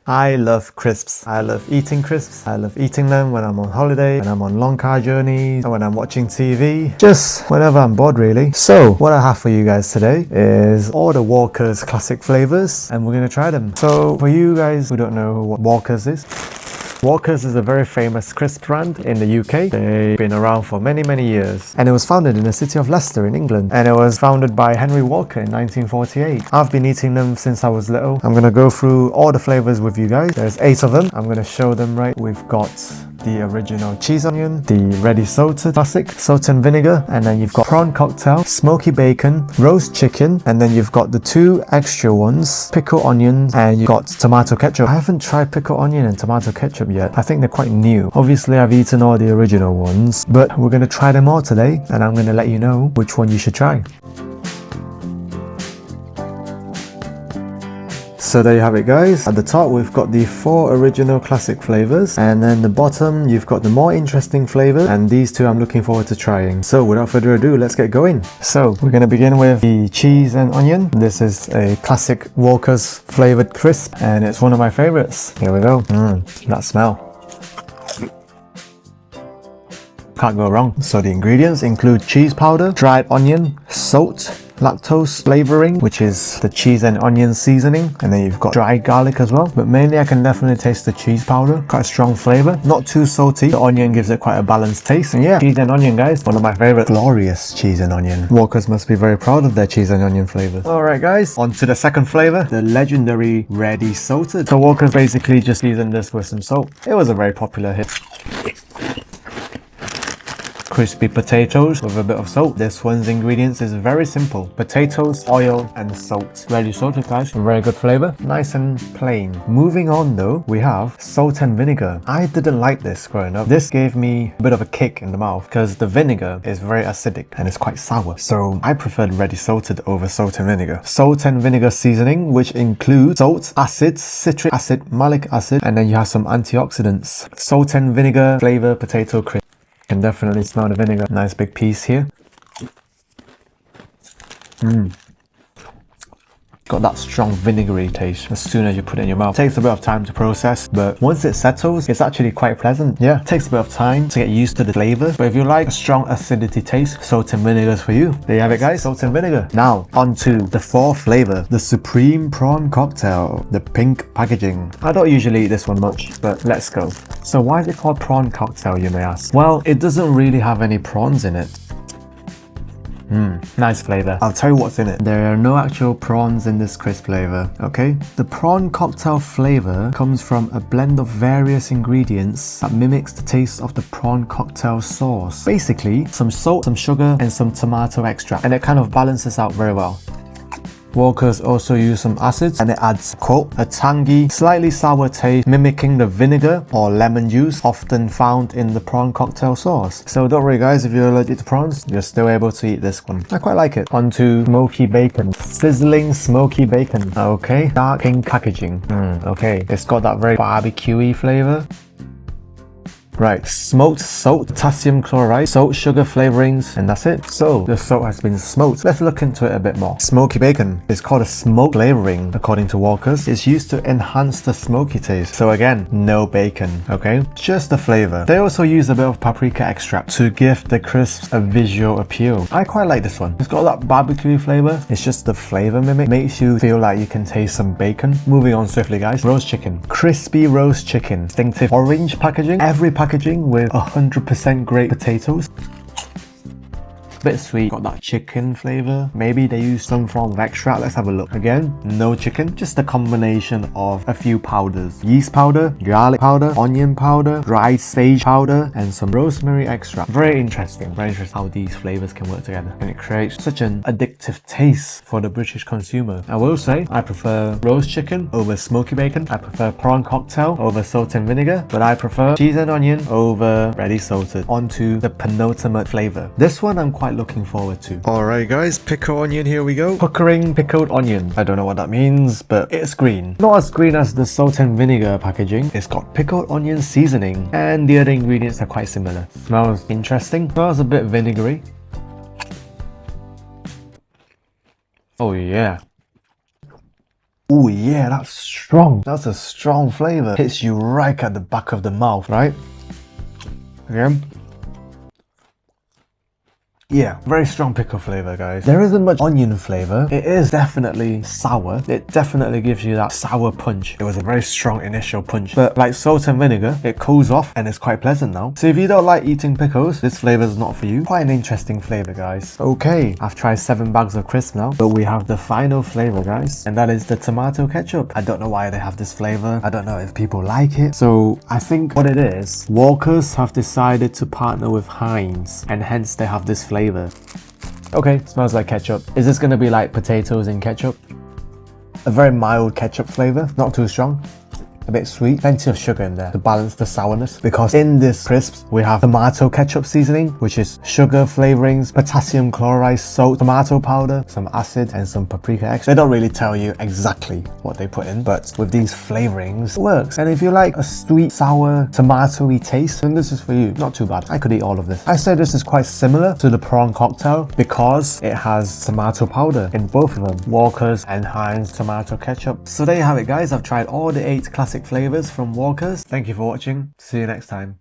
I love crisps. I love eating crisps. I love eating them when I'm on holiday, when I'm on long car journeys, and when I'm watching TV. Just whenever I'm bored, really. So, what I have for you guys today is all the Walker's classic flavors, and we're gonna try them. So, for you guys who don't know what Walker's is, Walker's is a very famous crisp brand in the UK. They've been around for many years. And it was founded in the city of Leicester in England. And it was founded by Henry Walker in 1948. I've been eating them since I was little. I'm gonna go through all the flavors with you guys. There's 8 of them. I'm gonna show them right. We've got the original cheese onion, the ready salted classic, salt and vinegar, and then you've got prawn cocktail, smoky bacon, roast chicken, and then you've got the 2 extra ones, pickled onions, and you've got tomato ketchup. I haven't tried pickled onion and tomato ketchup yet. I think they're quite new. Obviously, I've eaten all the original ones, but we're gonna try them all today, and I'm gonna let you know which one you should try. So there you have it, guys. At the top we've got the 4 original classic flavors, and then the bottom you've got the more interesting flavor, and these 2 I'm looking forward to trying. So without further ado, let's get going. So we're going to begin with the cheese and onion. This is a classic Walker's flavored crisp, and it's one of my favorites. Here we go. That smell. Can't go wrong. So the ingredients include cheese powder, dried onion, salt, lactose flavoring, which is the cheese and onion seasoning, and then you've got dried garlic as well, but mainly I can definitely taste the cheese powder. Quite a strong flavor, not too salty. The onion gives it quite a balanced taste, and yeah, cheese and onion, guys, one of my favorite. Glorious cheese and onion. Walkers must be very proud of their cheese and onion flavors. Alright guys, on to the second flavor, the legendary ready salted. So Walkers basically just seasoned this with some salt. It was a very popular hit. Crispy potatoes with a bit of salt. This one's ingredients is very simple. Potatoes, oil, and salt. Ready salted, guys. Very good flavor. Nice and plain. Moving on though, we have salt and vinegar. I didn't like this growing up. This gave me a bit of a kick in the mouth because the vinegar is very acidic and it's quite sour. So I preferred ready salted over salt and vinegar. Salt and vinegar seasoning, which includes salt, acids, citric acid, malic acid, and then you have some antioxidants. Salt and vinegar flavor potato crisp. Can definitely smell the vinegar. Nice big piece here. Got that strong vinegary taste as soon as you put it in your mouth. Takes a bit of time to process, but once it settles, it's actually quite pleasant. Yeah, takes a bit of time to get used to the flavor, but if you like a strong acidity taste, salt and vinegar is for you. There you have it, guys, salt and vinegar. Now, on to the 4th flavor, the supreme prawn cocktail, the pink packaging. I don't usually eat this one much, but let's go. So why is it called prawn cocktail, you may ask? Well, it doesn't really have any prawns in it. Nice flavor. I'll tell you what's in it. There are no actual prawns in this crisp flavor, okay? The prawn cocktail flavor comes from a blend of various ingredients that mimics the taste of the prawn cocktail sauce. Basically, some salt, some sugar, and some tomato extract, and it kind of balances out very well. Walkers also use some acids, and it adds, quote, a tangy, slightly sour taste mimicking the vinegar or lemon juice often found in the prawn cocktail sauce. So don't worry guys, if you're allergic to prawns, you're still able to eat this one. I quite like it. On to smoky bacon. Sizzling smoky bacon. Okay, dark pink packaging. Okay, it's got that very barbecue-y flavor. Right, smoked salt, potassium chloride, salt, sugar flavorings, and that's it. So the salt has been smoked. Let's look into it a bit more. Smoky bacon is called a smoke flavoring according to Walkers. It's used to enhance the smoky taste. So again, no bacon, okay? Just the flavor. They also use a bit of paprika extract to give the crisps a visual appeal. I quite like this one. It's got that barbecue flavor. It's just the flavor mimic. Makes you feel like you can taste some bacon. Moving on swiftly, guys. Roast chicken. Crispy roast chicken. Distinctive orange packaging. Every packaging with 100% grape potatoes. Bit sweet, got that chicken flavor. Maybe they use some form of extract. Let's have a look. Again, no chicken, just a combination of a few powders. Yeast powder, garlic powder, onion powder, dried sage powder, and some rosemary extract. Very interesting how these flavors can work together, and it creates such an addictive taste for the British consumer. I will say I prefer roast chicken over smoky bacon. I prefer prawn cocktail over salt and vinegar, but I prefer cheese and onion over ready salted. On to the penultimate flavor. This one I'm quite looking forward to. Alright guys, pickled onion, here we go. Puckering pickled onion. I don't know what that means, but it's green. Not as green as the salt and vinegar packaging. It's got pickled onion seasoning, and the other ingredients are quite similar. Smells interesting. Smells a bit vinegary. Oh yeah. Oh yeah, that's strong. That's a strong flavor. Hits you right at the back of the mouth, right? Again. Yeah, very strong pickle flavor, guys. There isn't much onion flavor. It is definitely sour. It definitely gives you that sour punch. It was a very strong initial punch, but like salt and vinegar, it cools off and it's quite pleasant now. So if you don't like eating pickles, this flavor is not for you. Quite an interesting flavor, guys. Okay, I've tried 7 bags of crisps now, but we have the final flavor, guys, and that is the tomato ketchup. I don't know why they have this flavor. I don't know if people like it. So I think what it is, Walkers have decided to partner with Heinz, and hence they have this flavor. Okay, smells like ketchup. Is this gonna be like potatoes in ketchup? A very mild ketchup flavor, not too strong. A bit sweet, plenty of sugar in there to balance the sourness, because in this crisps we have tomato ketchup seasoning, which is sugar flavorings, potassium chloride, salt, tomato powder, some acid and some paprika extract. They don't really tell you exactly what they put in, but with these flavorings it works. And if you like a sweet, sour, tomatoey taste, then this is for you. Not too bad. I could eat all of this. I say this is quite similar to the prawn cocktail because it has tomato powder in both of them, Walker's and Heinz tomato ketchup. So there you have it, guys. I've tried all the 8 classic flavors from Walker's. Thank you for watching. See you next time.